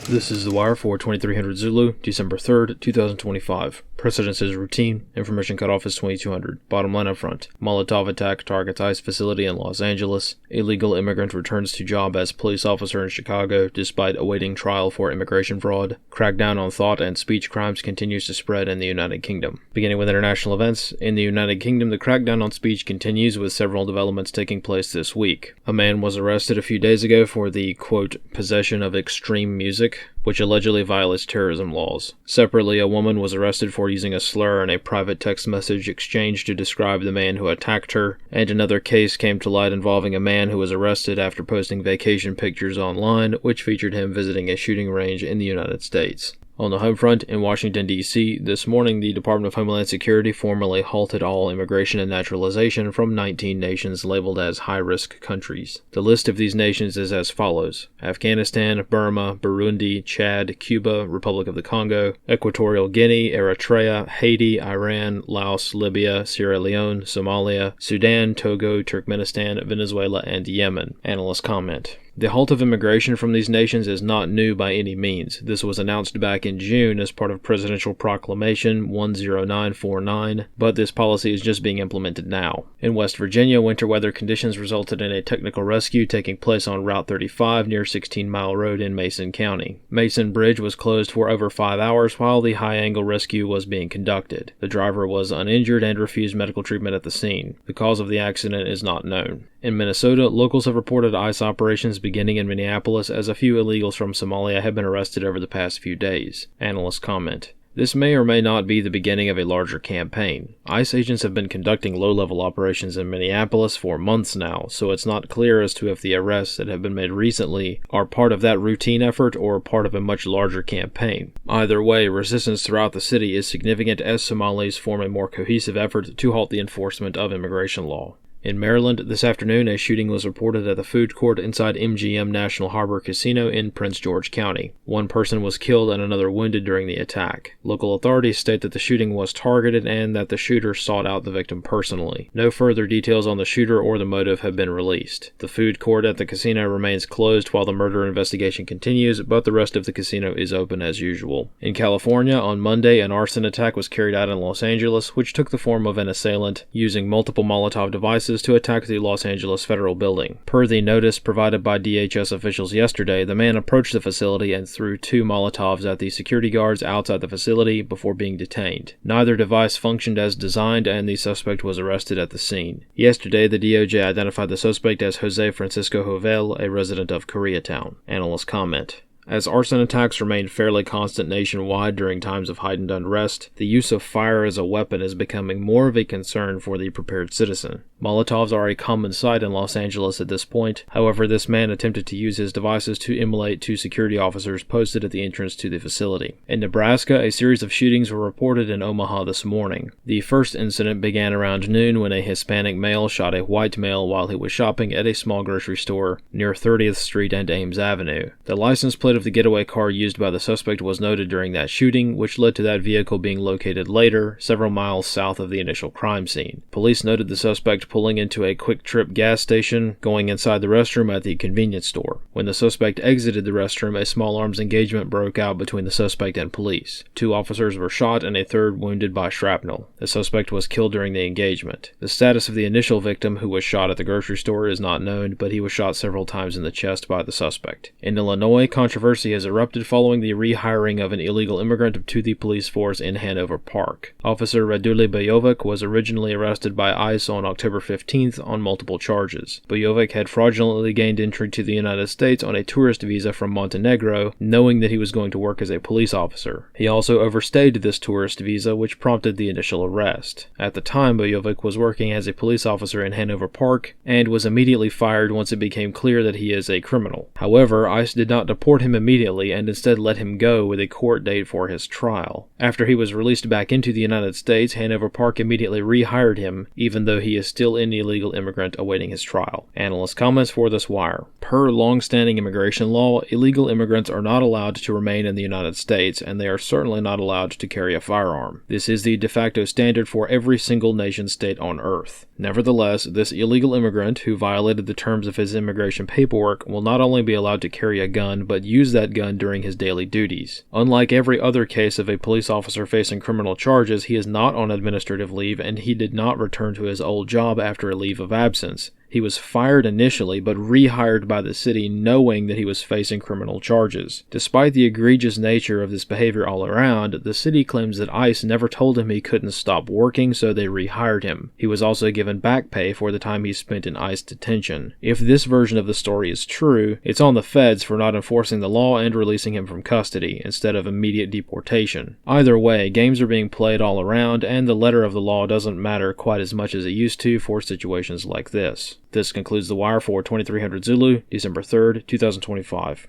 This is The Wire for 2300 Zulu, December 3rd, 2025. Precedence is routine. Information cutoff is 2200. Bottom line up front. Molotov attack targets ICE facility in Los Angeles. Illegal immigrant returns to job as police officer in Chicago despite awaiting trial for immigration fraud. Crackdown on thought and speech crimes continues to spread in the United Kingdom. Beginning with international events, in the United Kingdom the crackdown on speech continues with several developments taking place this week. A man was arrested a few days ago for the, quote, possession of extreme music, which allegedly violates terrorism laws. Separately, a woman was arrested for using a slur in a private text message exchanged to describe the man who attacked her, and another case came to light involving a man who was arrested after posting vacation pictures online, which featured him visiting a shooting range in the United States. On the home front, in Washington, D.C., this morning the Department of Homeland Security formally halted all immigration and naturalization from 19 nations labeled as high-risk countries. The list of these nations is as follows: Afghanistan, Burma, Burundi, Chad, Cuba, Republic of the Congo, Equatorial Guinea, Eritrea, Haiti, Iran, Laos, Libya, Sierra Leone, Somalia, Sudan, Togo, Turkmenistan, Venezuela, and Yemen. Analysts comment. The halt of immigration from these nations is not new by any means. This was announced back in June as part of Presidential Proclamation 10949, but this policy is just being implemented now. In West Virginia, winter weather conditions resulted in a technical rescue taking place on Route 35 near 16 Mile Road in Mason County. Mason Bridge was closed for over 5 hours while the high-angle rescue was being conducted. The driver was uninjured and refused medical treatment at the scene. The cause of the accident is not known. In Minnesota, locals have reported ICE operations beginning in Minneapolis as a few illegals from Somalia have been arrested over the past few days. Analysts comment. This may or may not be the beginning of a larger campaign. ICE agents have been conducting low-level operations in Minneapolis for months now, so it's not clear as to if the arrests that have been made recently are part of that routine effort or part of a much larger campaign. Either way, resistance throughout the city is significant as Somalis form a more cohesive effort to halt the enforcement of immigration law. In Maryland, this afternoon, a shooting was reported at the food court inside MGM National Harbor Casino in Prince George County. One person was killed and another wounded during the attack. Local authorities state that the shooting was targeted and that the shooter sought out the victim personally. No further details on the shooter or the motive have been released. The food court at the casino remains closed while the murder investigation continues, but the rest of the casino is open as usual. In California, on Monday, an arson attack was carried out in Los Angeles, which took the form of an assailant using multiple Molotov devices to attack the Los Angeles Federal Building. Per the notice provided by DHS officials yesterday, the man approached the facility and threw 2 Molotovs at the security guards outside the facility before being detained. Neither device functioned as designed and the suspect was arrested at the scene. Yesterday, the DOJ identified the suspect as Jose Francisco Jovel, a resident of Koreatown. Analysts comment. As arson attacks remain fairly constant nationwide during times of heightened unrest, the use of fire as a weapon is becoming more of a concern for the prepared citizen. Molotovs are a common sight in Los Angeles at this point. However, this man attempted to use his devices to immolate 2 security officers posted at the entrance to the facility. In Nebraska, a series of shootings were reported in Omaha this morning. The first incident began around noon when a Hispanic male shot a white male while he was shopping at a small grocery store near 30th Street and Ames Avenue. The license plate of the getaway car used by the suspect was noted during that shooting, which led to that vehicle being located later, several miles south of the initial crime scene. Police noted the suspect pulling into a Quick Trip gas station, going inside the restroom at the convenience store. When the suspect exited the restroom, a small arms engagement broke out between the suspect and police. 2 officers were shot and a third wounded by shrapnel. The suspect was killed during the engagement. The status of the initial victim, who was shot at the grocery store, is not known, but he was shot several times in the chest by the suspect. In Illinois, controversy has erupted following the rehiring of an illegal immigrant to the police force in Hanover Park. Officer Radule Bojovic was originally arrested by ICE on October 15th on multiple charges. Bojovic had fraudulently gained entry to the United States on a tourist visa from Montenegro, knowing that he was going to work as a police officer. He also overstayed this tourist visa, which prompted the initial arrest. At the time, Bojovic was working as a police officer in Hanover Park and was immediately fired once it became clear that he is a criminal. However, ICE did not deport him immediately and instead let him go with a court date for his trial. After he was released back into the United States, Hanover Park immediately rehired him, even though he is still an illegal immigrant awaiting his trial. Analyst comments for this wire. Per long-standing immigration law, illegal immigrants are not allowed to remain in the United States, and they are certainly not allowed to carry a firearm. This is the de facto standard for every single nation-state on Earth. Nevertheless, this illegal immigrant, who violated the terms of his immigration paperwork, will not only be allowed to carry a gun, but use that gun during his daily duties. Unlike every other case of a police officer facing criminal charges, he is not on administrative leave, and he did not return to his old job after a leave of absence. He was fired initially, but rehired by the city knowing that he was facing criminal charges. Despite the egregious nature of this behavior all around, the city claims that ICE never told him he couldn't stop working, so they rehired him. He was also given back pay for the time he spent in ICE detention. If this version of the story is true, it's on the feds for not enforcing the law and releasing him from custody, instead of immediate deportation. Either way, games are being played all around, and the letter of the law doesn't matter quite as much as it used to for situations like this. This concludes The Wire for 2300 Zulu, December 3rd, 2025.